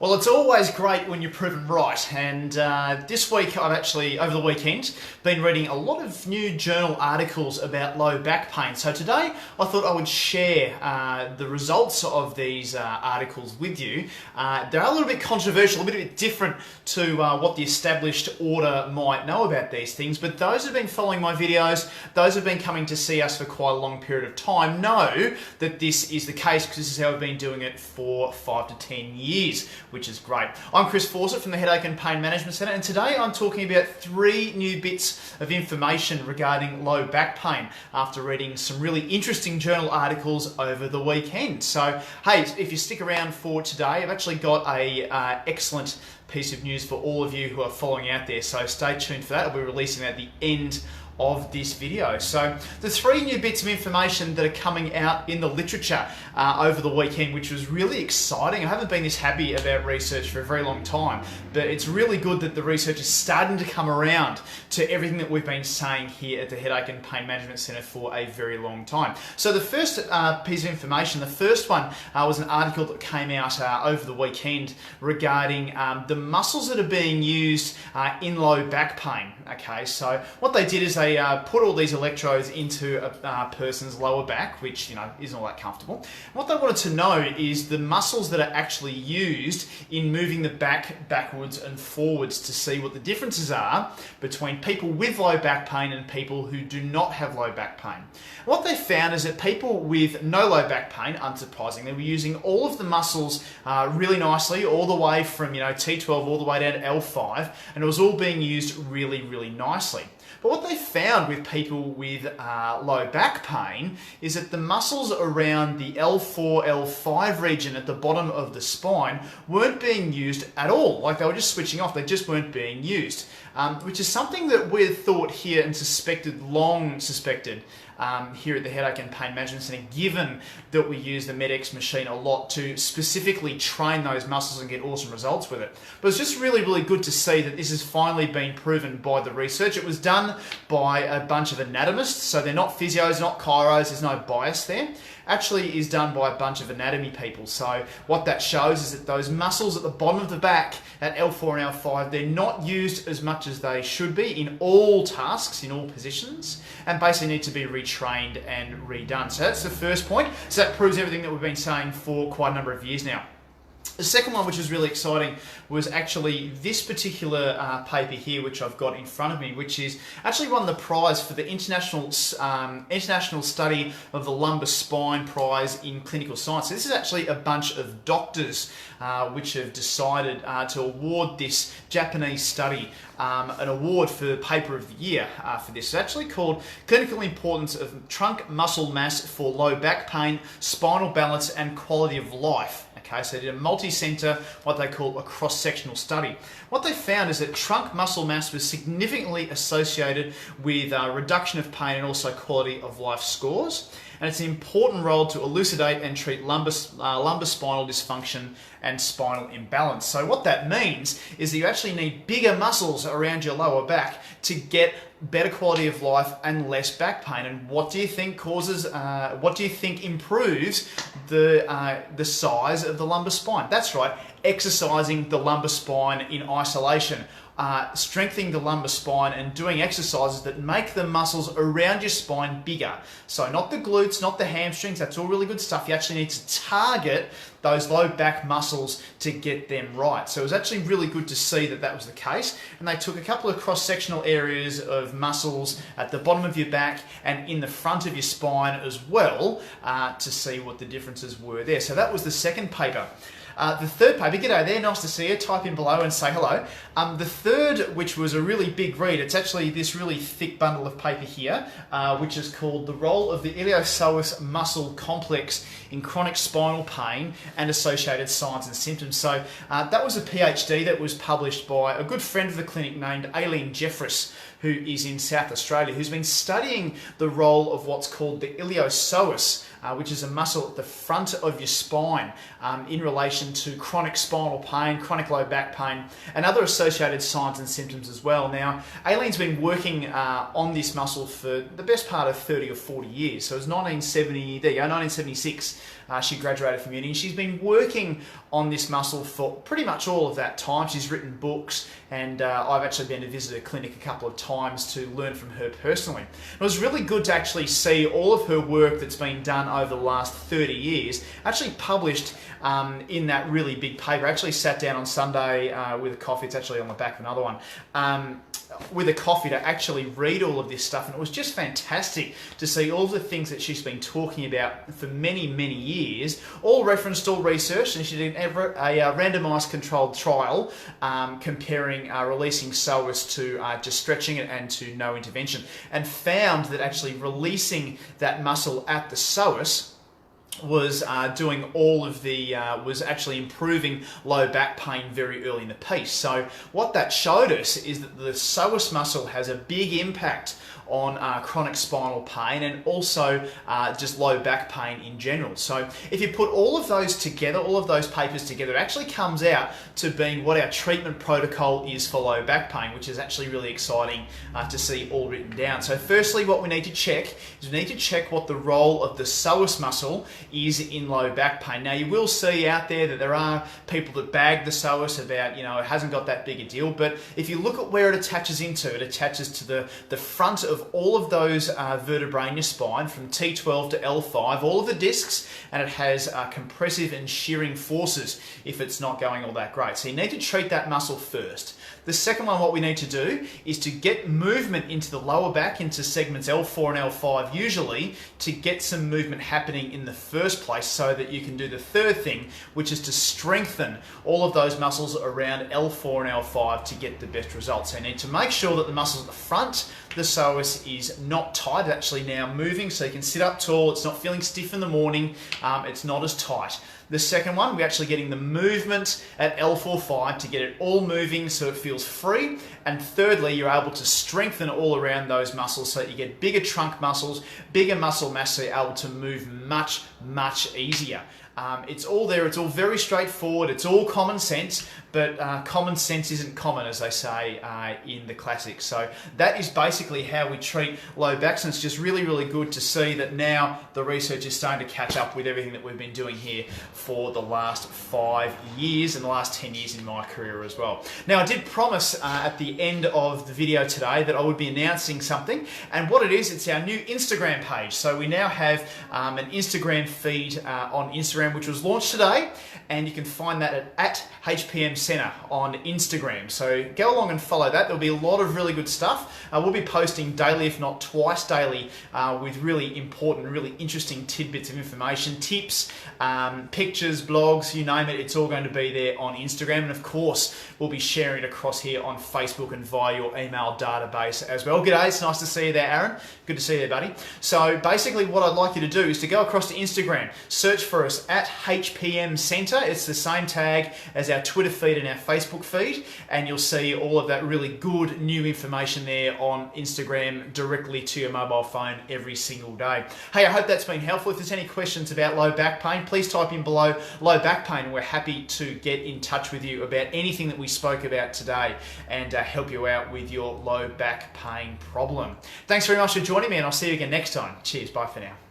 Well, it's always great when you're proven right, and this week I've actually, over the weekend, been reading a lot of new journal articles about low back pain. So today I thought I would share the results of these articles with you. They're a little bit controversial, a bit different to what the established order might know about these things, but those who've been following my videos, those who've been coming to see us for quite a long period of time know that this is the case because this is how we've been doing it for 5 to 10 years. Which is great. I'm Chris Fawcett from the Headache and Pain Management Centre, and today I'm talking about 3 new bits of information regarding low back pain after reading some really interesting journal articles over the weekend. So, hey, if you stick around for today, I've actually got a excellent piece of news for all of you who are following out there, so stay tuned for that. I'll be releasing that at the end of this video. So the 3 new bits of information that are coming out in the literature over the weekend, which was really exciting. I haven't been this happy about research for a very long time, but it's really good that the research is starting to come around to everything that we've been saying here at the Headache and Pain Management Centre for a very long time. So the first piece of information, the first one was an article that came out over the weekend regarding the muscles that are being used in low back pain. Okay, so what they did is they put all these electrodes into a person's lower back, which isn't all that comfortable. And what they wanted to know is the muscles that are actually used in moving the back backwards and forwards to see what the differences are between people with low back pain and people who do not have low back pain. What they found is that people with no low back pain, unsurprisingly, were using all of the muscles really nicely, all the way from T12 all the way down to L5, and it was all being used really nicely. But what they found with people with low back pain is that the muscles around the L4, L5 region at the bottom of the spine weren't being used at all. Like they were just switching off, they just weren't being used. Which is something that we've thought here and long suspected here at the Headache and Pain Management Centre, given that we use the Med-X machine a lot to specifically train those muscles and get awesome results with it. But it's just really good to see that this has finally been proven by the research. It was done by a bunch of anatomists, so they're not physios, not chiros, there's no bias there. Actually is done by a bunch of anatomy people. So what that shows is that those muscles at the bottom of the back at L4 and L5, they're not used as much as they should be in all tasks, in all positions, and basically need to be retrained and redone. So that's the first point. So that proves everything that we've been saying for quite a number of years now. The second one, which was really exciting, was actually this particular paper here, which I've got in front of me, which is actually won the prize for the International Study of the Lumbar Spine Prize in Clinical Science. So this is actually a bunch of doctors which have decided to award this Japanese study an award for Paper of the Year for this. It's actually called Clinical Importance of Trunk Muscle Mass for Low Back Pain, Spinal Balance and Quality of Life. Okay, so they did a multi-center, what they call a cross-sectional study. What they found is that trunk muscle mass was significantly associated with reduction of pain and also quality of life scores. And it's an important role to elucidate and treat lumbar spinal dysfunction and spinal imbalance. So what that means is that you actually need bigger muscles around your lower back to get better quality of life and less back pain. And what do you think improves the size of the lumbar spine? That's right, exercising the lumbar spine in isolation. Strengthening the lumbar spine and doing exercises that make the muscles around your spine bigger. So not the glutes, not the hamstrings, that's all really good stuff. You actually need to target those low back muscles to get them right. So it was actually really good to see that that was the case. And they took a couple of cross-sectional areas of muscles at the bottom of your back and in the front of your spine as well to see what the differences were there. So that was the second paper. The third paper, g'day there, nice to see you, type in below and say hello. The third, which was a really big read, it's actually this really thick bundle of paper here, which is called The Role of the Iliopsoas Muscle Complex in Chronic Spinal Pain and Associated Signs and Symptoms. So that was a PhD that was published by a good friend of the clinic named Aileen Jeffress, who is in South Australia, who's been studying the role of what's called the iliopsoas, which is a muscle at the front of your spine in relation to chronic spinal pain, chronic low back pain, and other associated signs and symptoms as well. Now, Aileen's been working on this muscle for the best part of 30 or 40 years. So it was 1976 she graduated from uni, and she's been working on this muscle for pretty much all of that time. She's written books, and I've actually been to visit her clinic a couple of times to learn from her personally. It was really good to actually see all of her work that's been done over the last 30 years actually published in that really big paper. I actually sat down on Sunday with a coffee. It's actually on the back of another one. With a coffee to actually read all of this stuff, and it was just fantastic to see all the things that she's been talking about for many years, all referenced, all researched, and she did a randomized controlled trial comparing releasing psoas to just stretching it and to no intervention, and found that actually releasing that muscle at the psoas was doing all of the, was actually improving low back pain very early in the piece. So what that showed us is that the psoas muscle has a big impact on chronic spinal pain and also just low back pain in general. So if you put all of those together, all of those papers together, it actually comes out to being what our treatment protocol is for low back pain, which is actually really exciting to see all written down. So firstly, what we need to check is we need to check what the role of the psoas muscle is in low back pain. Now you will see out there that there are people that bag the psoas about, you know, it hasn't got that big a deal, but if you look at where it attaches into, it attaches to the front of all of those vertebrae in your spine from T12 to L5, all of the discs, and it has compressive and shearing forces if it's not going all that great. So you need to treat that muscle first. The second one, what we need to do is to get movement into the lower back, into segments L4 and L5 usually, to get some movement happening in the first place so that you can do the third thing, which is to strengthen all of those muscles around L4 and L5 to get the best results. So you need to make sure that the muscles at the front, the psoas, is not tight, it's actually now moving, so you can sit up tall, it's not feeling stiff in the morning, it's not as tight. The second one, we're actually getting the movement at L4-5 to get it all moving so it feels free. And thirdly, you're able to strengthen all around those muscles so that you get bigger trunk muscles, bigger muscle mass, so you're able to move much easier. It's all there, it's all very straightforward, it's all common sense, but common sense isn't common, as they say in the classics. So that is basically how we treat low backs, and it's just really good to see that now the research is starting to catch up with everything that we've been doing here for the last 5 years and the last 10 years in my career as well. Now I did promise at the end of the video today that I would be announcing something, and what it is, it's our new Instagram page. So we now have an Instagram feed on Instagram, which was launched today, and you can find that at HPM Centre on Instagram. So go along and follow that. There'll be a lot of really good stuff. We'll be posting daily, if not twice daily, with really important, really interesting tidbits of information, tips, pictures, blogs, you name it, it's all going to be there on Instagram. And of course, we'll be sharing it across here on Facebook and via your email database as well. G'day, it's nice to see you there, Aaron. Good to see you there, buddy. So basically what I'd like you to do is to go across to Instagram, search for us at HPM Centre. It's the same tag as our Twitter feed and our Facebook feed, and you'll see all of that really good new information there on Instagram directly to your mobile phone every single day. Hey, I hope that's been helpful. If there's any questions about low back pain, please type in below low back pain, and we're happy to get in touch with you about anything that we spoke about today and help you out with your low back pain problem. Thanks very much for joining me, and I'll see you again next time. Cheers, bye for now.